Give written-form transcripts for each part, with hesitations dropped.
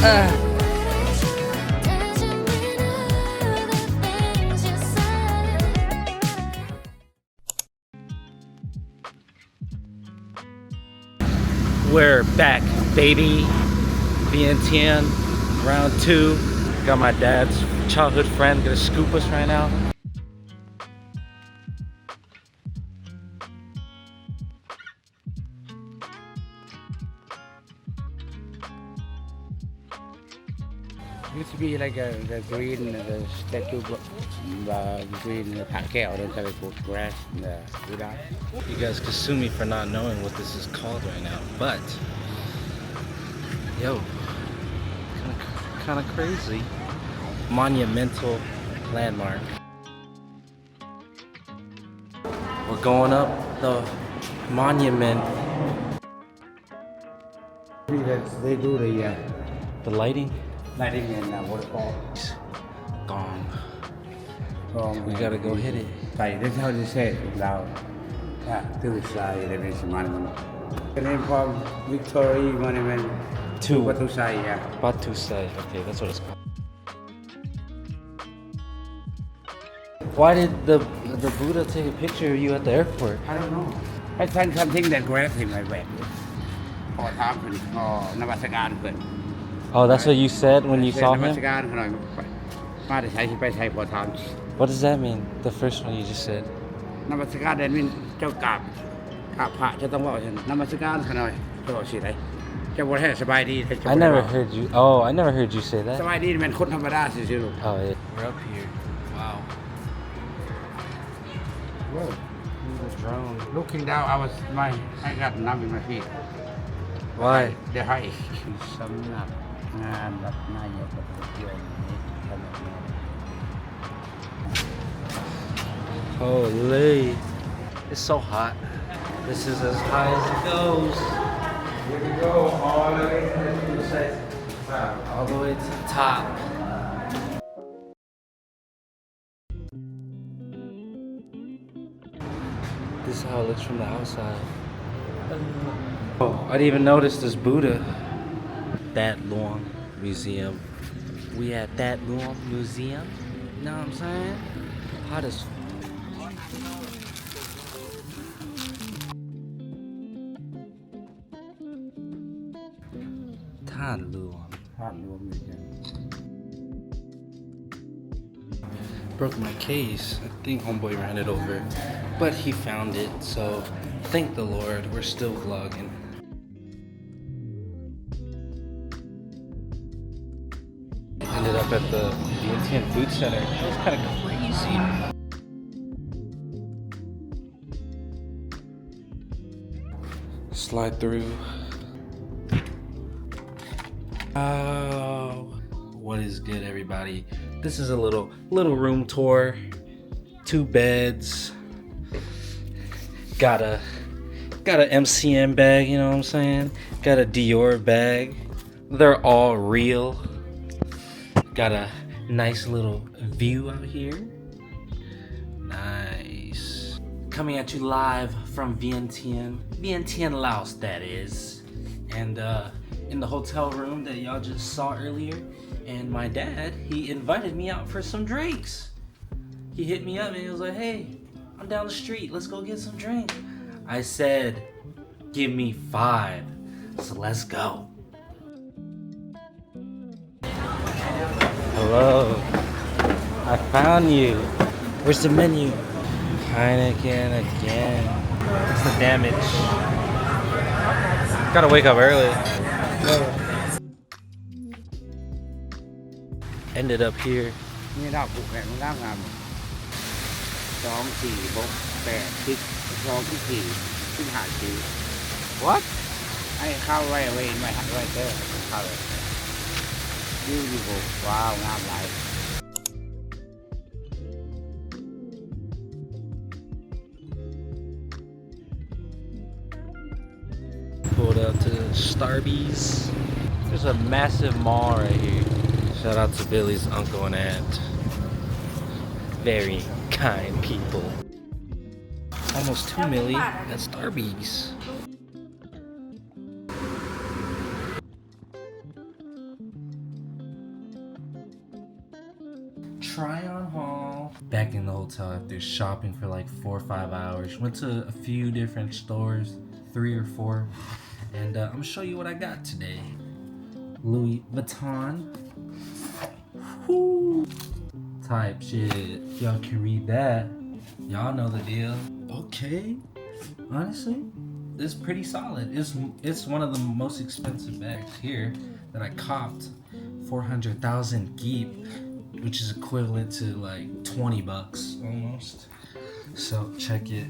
We're back, baby. Vientiane, round 2. Got my dad's childhood friend gonna scoop us right now. Used to be like the green, the statue, green haaang, then they put grass and do that. You guys can sue me for not knowing what this is called right now, but yo, kind of crazy. Monumental landmark. We're going up the monument. They do The lighting. lighting and waterfall. Gong. We We gotta go hit it. That's how they say it in Laos. Yeah, to the side, there is a monument. The name from Victoria Monument To Batu Sai, yeah. Batu Sai. Okay, that's what it's called. Why did the Buddha take a picture of you at the airport? I don't know. I find something that grabbed him I went. Or time or Namaskaran. Oh, that's what you said when you saw him? Namaskaran หน่อยมาแต่ใช้ที่ไปใช้พอท What does that mean? The first one you just said. ำนมัสการเดนวินเจ้ากราบพระจะต้องว่าฉันนมัสการหน่อยจะบอกสิไรจะบอกให้สบายดี I never heard you. Oh, I never heard you say ส that. บายดีเป็นคนธรรมดาสิลูก Oh, yeah. We're up here. Wow. Whoa. The drone. Looking down I got numb in my feet Why? The high สำหรับงานแบบนายกรัฐมนตรีนี้ Holy. It's so hot. This is as high as it goes. Here we go all the way to the side. All the way to the top. This is how it looks from the outside. Oh, I didn't even notice this Buddha. That Luang Museum. We at that Luang Museum. You know what I'm saying? Hot as Tan Luang. ภาพรวมเลยกัน Broke my case. I think homeboy ran it over, but he found it, so thank the Lord. We're still vlogging. Ended up at the Vientiane Food Center. It was kind of crazy. Slide through. Oh, what is good, everybody? This is a little room tour. 2 beds. Got a MCM bag, you know what I'm saying? Got a Dior bag. They're all real. Got a nice little view out here. Nice. Coming at you live from Vientiane, Laos, that is. And in the hotel room that y'all just saw earlier. And my dad, he invited me out for some drinks. He hit me up and he was like, hey, I'm down the street. Let's go get some drink. I said, give me 5. So let's go. Hello. I found you. Where's the menu? Heineken again. What's the damage? Gotta wake up early. Ended up here. นี่ดาวผูกแขนมันงามงาม2 4 6 8 10 2 4 5 4 What ไอ้เข้าไว้ไม่หักไว้เจอเข้าเลยbeautiful ว้าวงามหลาย Pulled up to Starbucks. There's a massive mall right here. Shout out to Billy's uncle and aunt. Very kind people. Almost 2 million at Starbucks. try-on haul. Back in the hotel after shopping for like 4 or 5 hours. Went to a few different stores, 3 or 4. And I'm gonna show you what I got today. Louis Vuitton. Woo. Type shit. Y'all can read that. Y'all know the deal. Okay. Honestly, it's pretty solid. It's one of the most expensive bags here that I copped. 400,000 geep, which is equivalent to like 20 bucks almost. So check it.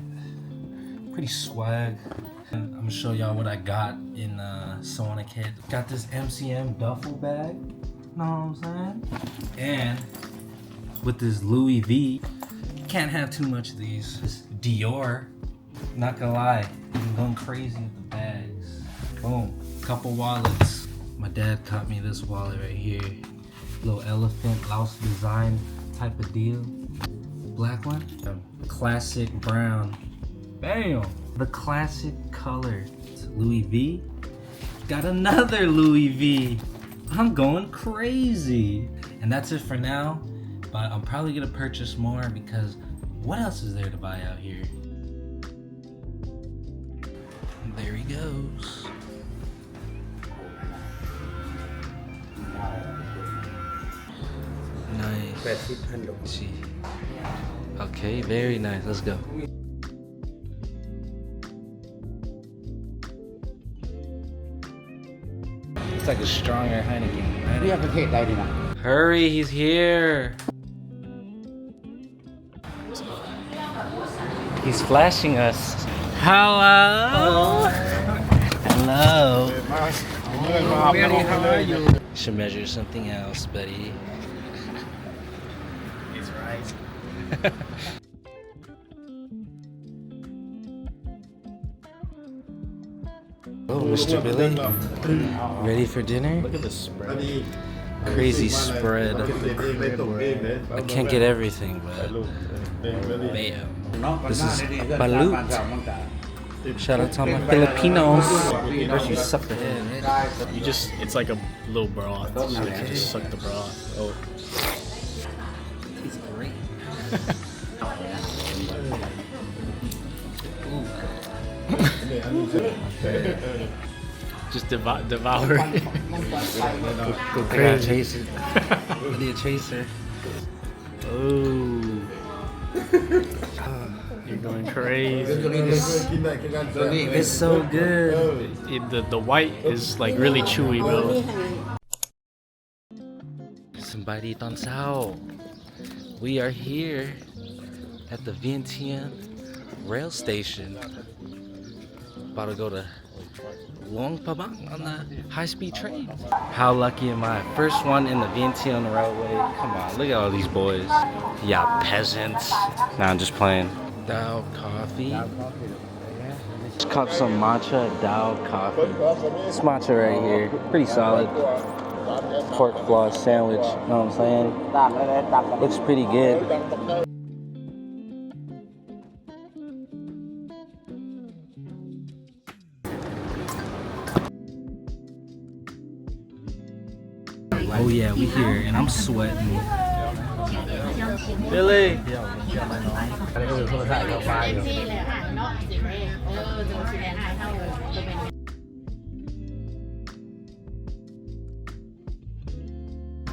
Pretty swag. And I'm gonna show y'all what I got in Sonic Head. Got this MCM duffel bag. Know what I'm saying? And with this Louis V, can't have too much of these. This Dior, not gonna lie, I'm going crazy with the bags. Boom, couple wallets. My dad caught me this wallet right here. Little elephant, Laos design type of deal. Black one, classic brown. Bam! The classic color. It's Louis V. Got another Louis V. I'm going crazy. And that's it for now. But I'm probably gonna purchase more because what else is there to buy out here? There he goes. Nice. Okay, very nice. Let's go. It's like a stronger Heineken. We have a cake right now. Hurry, he's here. He's flashing us. Hello. Hello. How are you? Should measure something else, buddy. He's right. Oh, Mr. Billy. Ready for dinner? Look at the spread. Crazy spread. I can't get everything, but bam. This is balut. Shout out to all my Filipinos. First you suck the head, right? You just, it's like a little broth. So you just suck the broth. Oh. He's great. Just devour it. Go crazy. Chase it. I need a chaser. Oh. You're going crazy. It's so good. The white is like really chewy, bro. Somebody don't sao. We are here at the Vientiane rail station. About to go to Luang Prabang on the high-speed train. How lucky am I? First one in the Vientiane railway. Come on, look at all these boys. Yeah, peasants. Nah, I'm just playing. Dao coffee. Just caught some matcha Dao coffee. This matcha right here, pretty solid. Pork floss sandwich, you know what I'm saying? Looks pretty good. Oh yeah, we here and I'm sweating. Billy!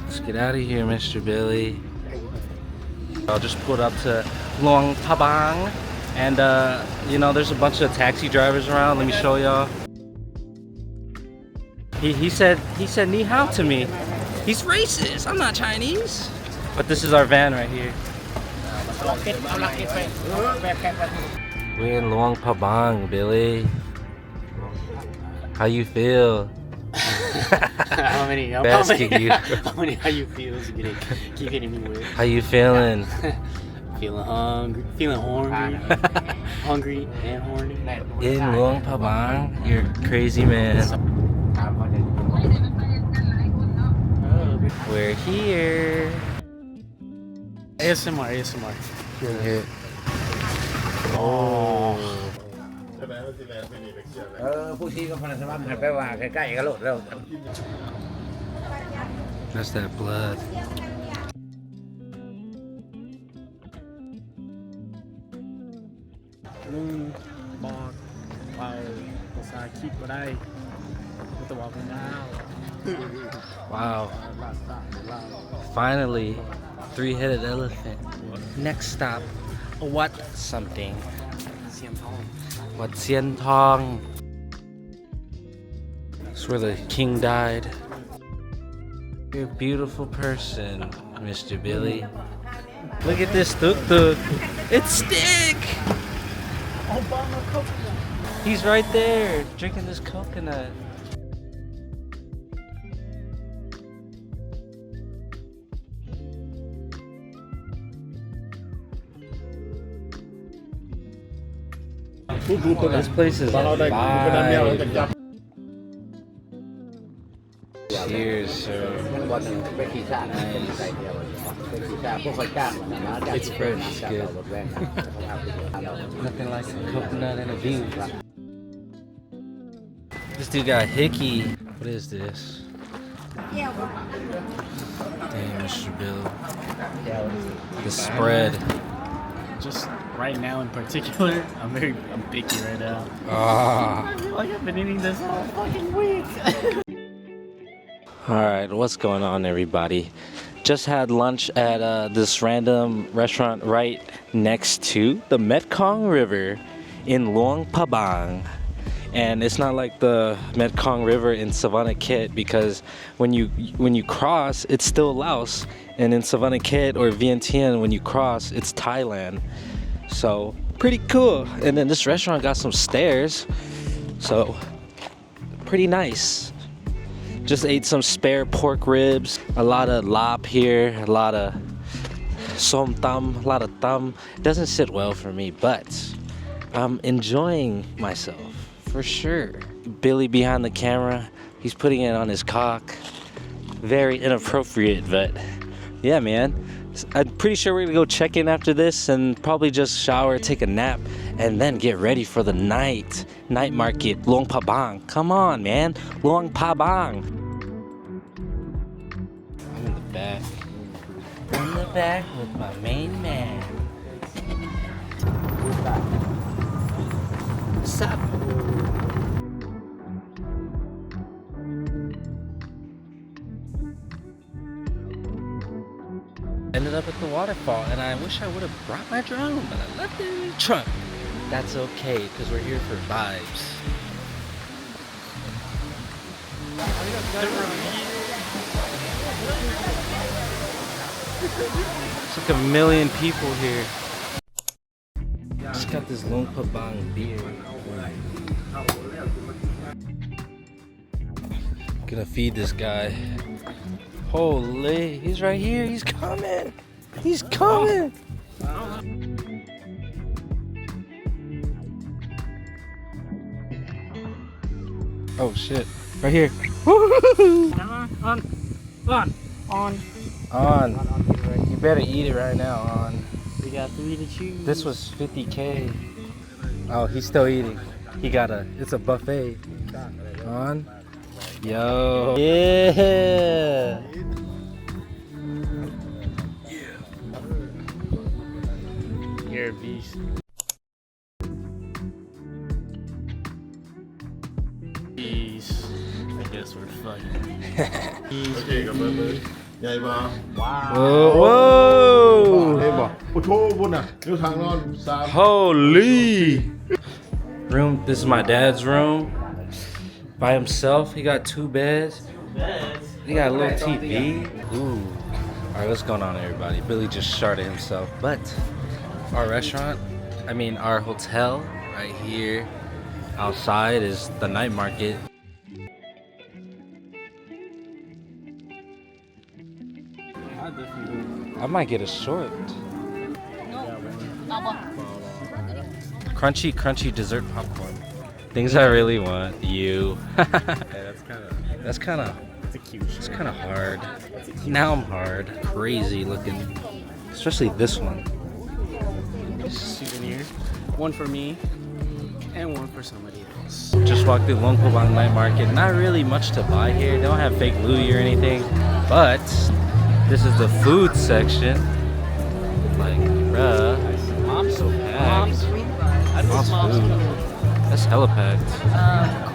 Let's get out of here, Mr. Billy. I'll just pull up to Luang Prabang and you know, there's a bunch of taxi drivers around. Let me show y'all. He said ni hao to me. He's racist. I'm not Chinese. But this is our van right here. We're in Luang Prabang, Billy. How you feel? How you feel? Keep hitting me with. How you feeling? Feeling hungry. Feeling hungry. Hungry and horny. In Luang Prabang, you're a crazy man. We're here. ASMR. Here. Oh. That's that blood. keep what I with the walking now. Wow. Finally, three-headed elephant. Next stop, what something? Wat Vientiane. It's where the king died. You're a beautiful person, Mr. Billy. Look at this tuk-tuk. It's Stick! He's right there, drinking this coconut. This place is vibe. Cheers, sir. It's fresh, good. Nothing like some coconut and a view. This dude got hickey. What is this? Damn, Mr. Bill. The spread. Just right now in particular, I'm picky right now. Ah. I feel like I've been eating this all fucking week. Alright, what's going on, everybody? Just had lunch at this random restaurant right next to the Mekong River in Luang, Prabang. And it's not like the Mekong River in Savannah Khet, because when you cross, it's still Laos, and in Savannah Khet or Vientiane, when you cross, it's Thailand. So pretty cool. And then this restaurant got some stairs, so pretty nice. Just ate some spare pork ribs, a lot of lap here, a lot of som tam, a lot of tam. Doesn't sit well for me, but I'm enjoying myself for sure. Billy behind the camera, he's putting it on his cock. Very inappropriate, but yeah, man. I'm pretty sure we're gonna go check in after this and probably just shower, take a nap, and then get ready for the night market, Luang Prabang. Come on, man, Luang Prabang. I'm in the back. In the back with my main man. What's up? Ended up at the waterfall, and I wish I would have brought my drone, but I left it in the trunk. That's okay, because we're here for vibes. It's like a million people here. Just got this Luang Prabang beer. Gonna feed this guy. Holy, he's right here. He's coming. He's coming. Oh shit! Right here. On. You better eat it right now. On. We got 3 to choose. This was 50K. Oh, he's still eating. He got it's a buffet. On. Yo. Yeah. You're a beast. Peace. I guess we're fucking. Whoa. Holy. Room. This is my dad's room. By himself. He got 2 beds. He got a little TV. Ooh. Alright, what's going on, everybody? Billy just sharded himself. But our restaurant, our hotel right here outside is the night market. I might get a short. Crunchy dessert popcorn. Things I really want. You. That's kind of hard. Now I'm hard. Crazy looking. Especially this one. Souvenir. One for me and one for somebody else. Just walked through Luang Prabang night market. Not really much to buy here. They don't have fake Louis or anything. But this is the food section. Like, bruh. Mom's so packed. Mom's food. That's hella packed.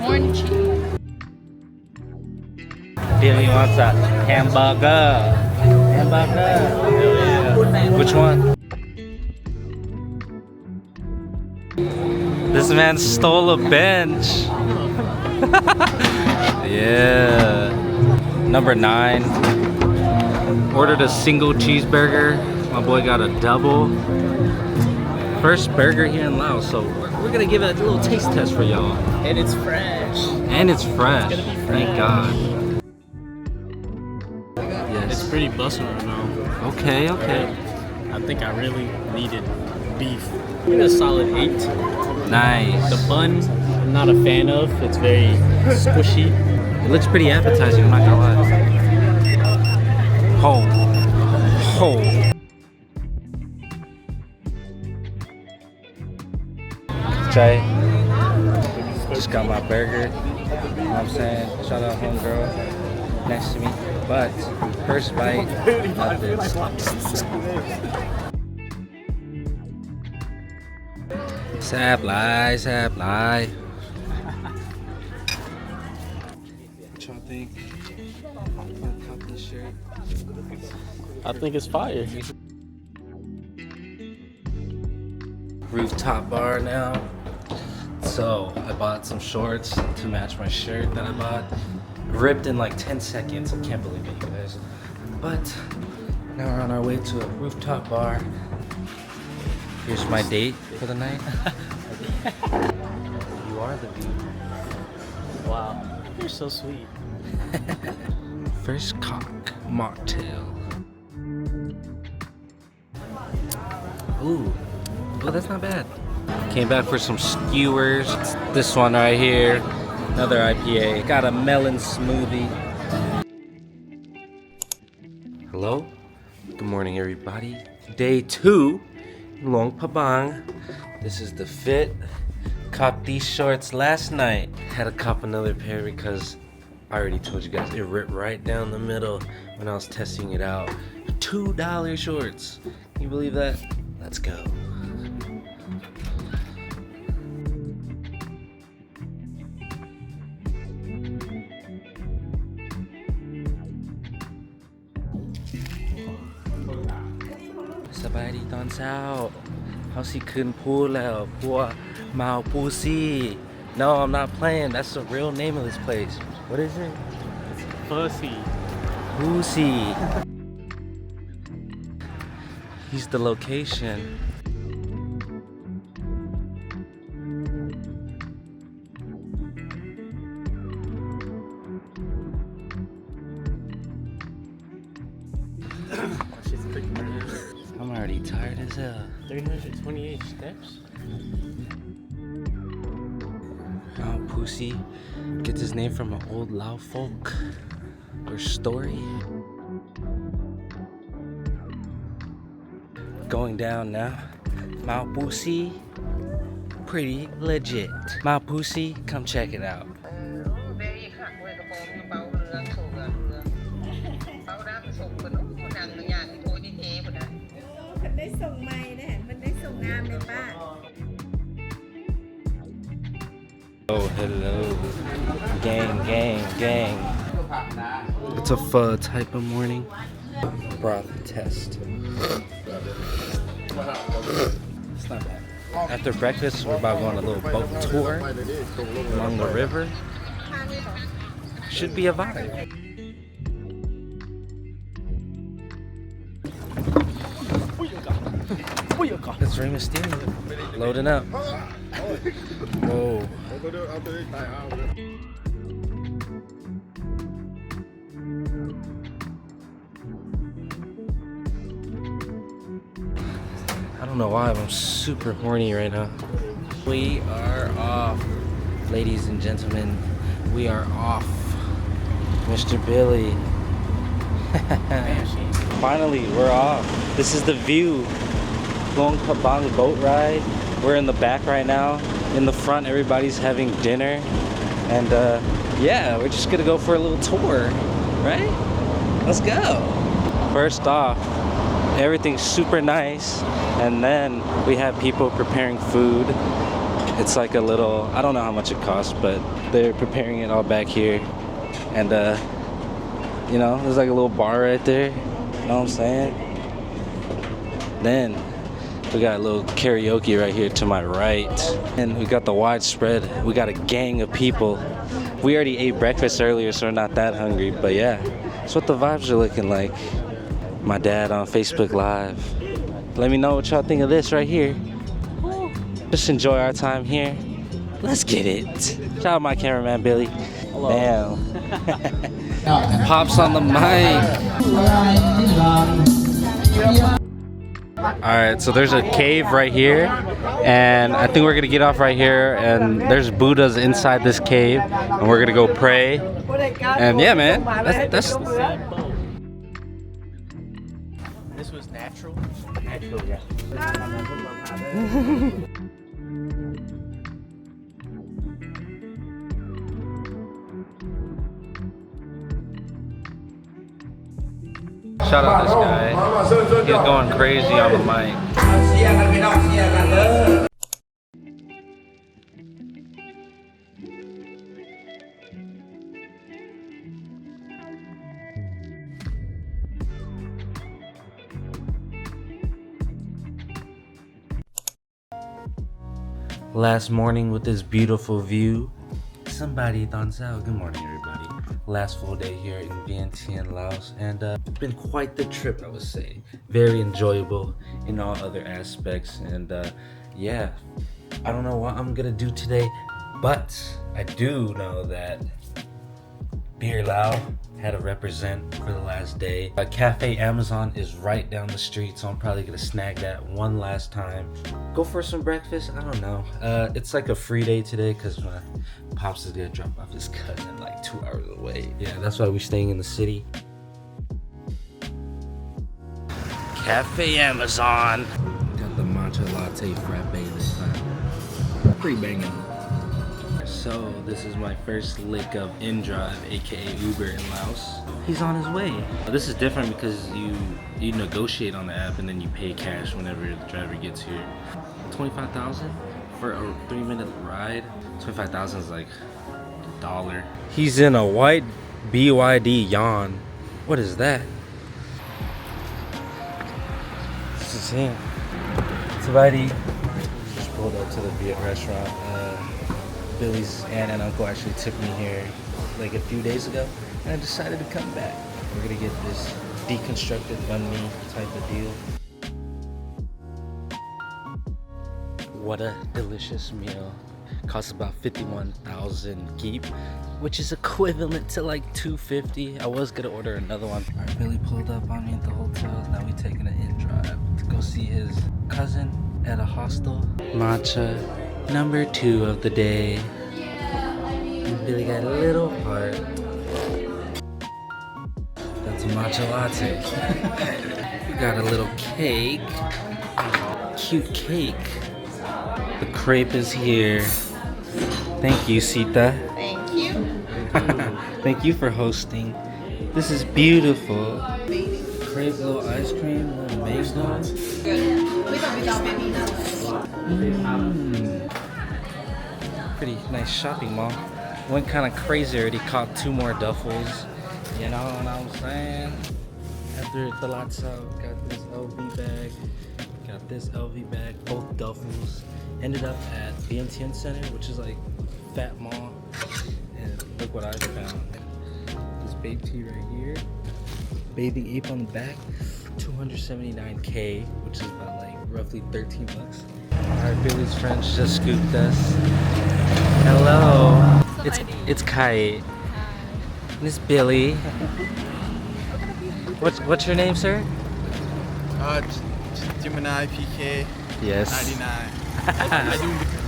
More and cheese. Billy wants a hamburger. Hamburger. Yeah. Which one? This man stole a bench. Yeah. Number 9. Ordered a single cheeseburger. My boy got a double. First burger here in Laos, so we're gonna give it a little taste test for y'all. And it's fresh. And it's fresh. It's gonna be Thank fresh. God. It's Yes. pretty busting right now. Okay, okay. I think I really needed beef. Give it a solid 8. Nice. The bun, I'm not a fan of. It's very squishy. It looks pretty appetizing, I'm not gonna lie. Ho. Ho. Jay. Just got my burger. You know what I'm saying? Shout out homegirl next to me. But first bite of this. Sap lie, sap lie. What y'all think? Shirt. I think it's fire. Rooftop bar now. So I bought some shorts to match my shirt that I bought. Ripped in like 10 seconds. I can't believe it, you guys. But now we're on our way to a rooftop bar. Here's my date for the night. You are the view. Wow. You're so sweet. First cock mocktail. Ooh. Oh, that's not bad. Came back for some skewers. This one right here. Another IPA. Got a melon smoothie. Hello? Good morning, everybody. Day 2. Luang Prabang. This is the fit. Copped these shorts last night. Had to cop another pair because I already told you guys it ripped right down the middle when I was testing it out. $2 shorts. Can you believe that? Let's go. Sabadi ตอนเช้าเขาสิขึ้นพูดแล้วพวกเมาปูซี่ No, I'm not playing. That's the real name of this place. What is it? Pussy. Pussy. He's the location. I'm already tired as hell. 328 steps? Mount Pussy gets his name from an old Lao folk or story. Going down now. Mount Pussy, pretty legit. Mount Pussy, come check it out. Oh, hello. Gang, gang, gang. It's a pho type of morning. Broth test. It's not bad. After breakfast, we're about going on a little boat tour along the river. Should be a vibe. It's Rey Mysterio. Loading up. Whoa. I don't know why, but I'm super horny right now. We are off, ladies and gentlemen. We are off. Mr. Billy. Finally, we're off. This is the view. Luang Prabang boat ride. We're in the back right now. In the front, everybody's having dinner. And yeah, we're just gonna go for a little tour, right? Let's go. First off, everything's super nice. And then we have people preparing food. It's like a little, I don't know how much it costs, but they're preparing it all back here. And you know, there's like a little bar right there. You know what I'm saying? Then we got a little karaoke right here to my right. And we got the widespread. We got a gang of people. We already ate breakfast earlier, so we're not that hungry. But yeah, that's what the vibes are looking like. My dad on Facebook Live. Let me know what y'all think of this right here. Just enjoy our time here. Let's get it. Shout out my cameraman, Billy. Hello. Damn. Pops on the mic. Alright, so there's a cave right here. And I think we're going to get off right here. And there's Buddhas inside this cave. And we're going to go pray. And yeah, man. That's This was natural. Natural, yeah. Shout out this guy. He's going crazy on the mic. Last morning with this beautiful view. Somebody thumbs out. Good morning, everybody. Last full day here in Vientiane, Laos, and it's been quite the trip, I would say. Very enjoyable in all other aspects, and yeah, I don't know what I'm gonna do today, but I do know that Beer Lao had to represent for the last day. Cafe Amazon is right down the street, so I'm probably gonna snag that one last time. Go for some breakfast, I don't know. It's like a free day today because my pops is gonna drop off his cousin like 2 hours away. Yeah, that's why we're staying in the city. Cafe Amazon. Got the matcha latte frappe this time. Pretty banging. So this is my first lick of InDrive, aka Uber in Laos. He's on his way. This is different because you negotiate on the app and then you pay cash whenever the driver gets here. 25,000 for a 3-minute ride. 25,000 is like $1. He's in a white BYD yawn. What is that? This is him. Somebody just pulled up to the Viet restaurant. Billy's aunt and uncle actually took me here like a few days ago, and I decided to come back. We're gonna get this deconstructed banh mi type of deal. What a delicious meal. Costs about 51,000 keep, which is equivalent to like $250. I was gonna order another one. Alright, Billy pulled up on me at the hotel. Now we taking an InDrive to go see his cousin at a hostel. Matcha number 2 of the day. And Billy got a little heart. That's a matcha latte. We got a little cake. Cute cake. The crepe is here. Thank you, Sita. Thank you. Thank you for hosting. This is beautiful. Crepe, little ice cream, little mango. Pretty nice shopping mall. Went kind of crazy already. Caught 2 more duffels. You know what I'm saying? After the lots out, got this LV bag. Got this LV bag. Both duffels. Ended up at Vientiane Center, which is like fat mall. And look what I found. This babe tee right here. Bathing ape on the back. 279K, which is about like roughly 13 bucks. Alright, Billy's friends just scooped us. Hello. It's Kai. Miss Billy. What's your name, sir? Gemini PK Yes. 99.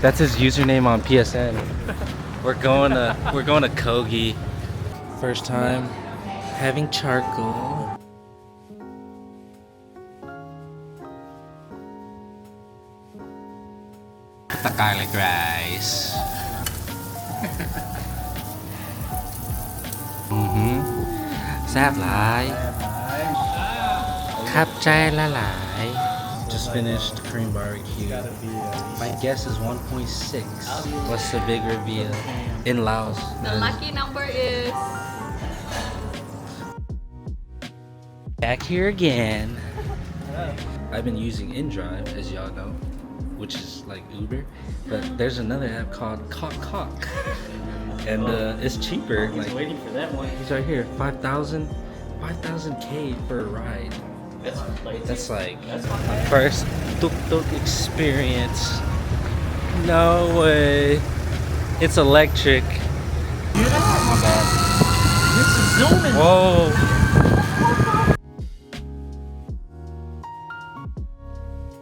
That's his username on PSN. We're going to Kogi. First time having charcoal. The garlic rice.แซ่บหลาย ขับใจละหลาย Just finished Korean barbecue. My guess is 1.6. What's the big reveal in Laos? The lucky number is Back here again. I've been using InDrive, as y'all know, which is like Uber, but there's another app called Cock, and it's cheaper. He's Like, waiting for that one. he's right here, 5,000K for a ride. That's like my first tuk-tuk experience. No way. It's electric. My bad. Whoa.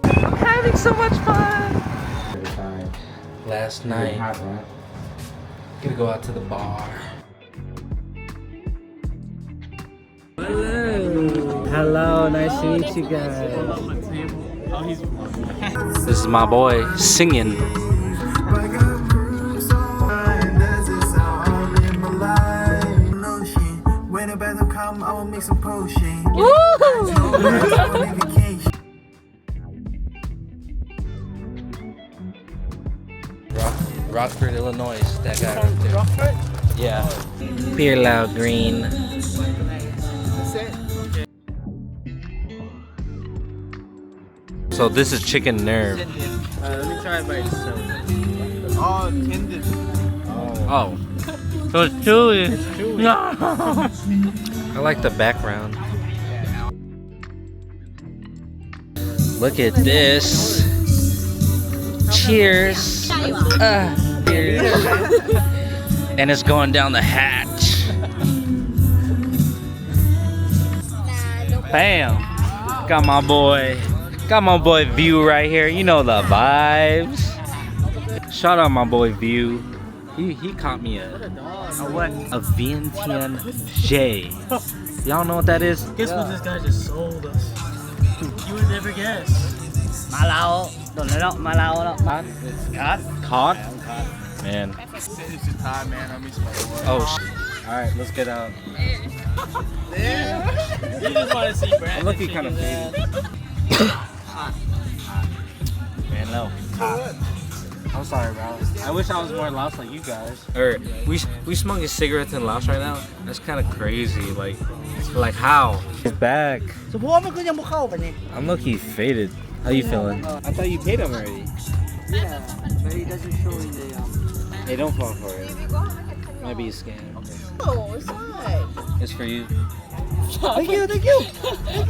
I'm having so much fun. Last night, gonna go out to the bar. Hello, nice to meet you guys. Oh, he's This is my boy singing. Rockford, Illinois. That guy right there. Rockford? Yeah. Beer Loud Green. So this is chicken nerve. Let me try it by itself. Oh, tendon. Oh. So it's chewy. No. I like the background. Look at this. Cheers. Cheers. And it's going down the hatch. Bam. Got my boy View right here. You know the vibes. Shout out my boy View. He caught me a Vientiane J. Y'all know what that is? Guess what this guy just sold us? You would never guess. Caught? Man. It's the time, man. I miss my boy. Oh, alright, let's get out. You just want to see Brandon. I'm looking kind of faded. Man, no. I'm sorry, bro. I wish I was more Laos like you guys. Or we smoking cigarettes in Laos right now. That's kind of crazy. Like how? It's back. I'm low-key faded. How you feeling? I thought you paid him already. Yeah, but it doesn't show in the Hey, don't fall for it. Might be a scam. oh, it's not. It's for you. Thank you. Thank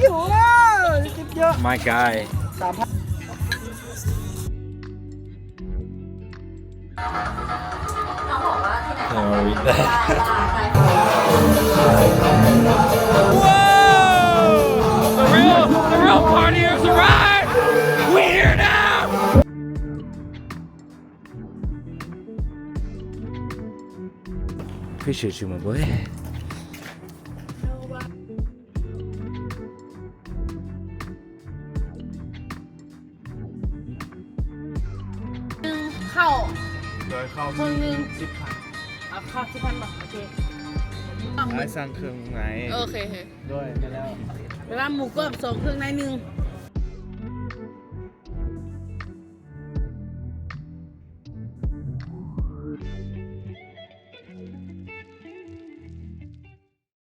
you. Wow. Tip 요. My guy. Can't read that. Whoa! The real partiers arrived! We're here now! Appreciate you, my boy. How? เคยเข้า คนนึงเอาข้าวที่พันบาทโอเค ไอ้สั่งเครื่องไหน โอเค ด้วยกันแล้ว เวลาหมูกรอบ2เครื่องใน1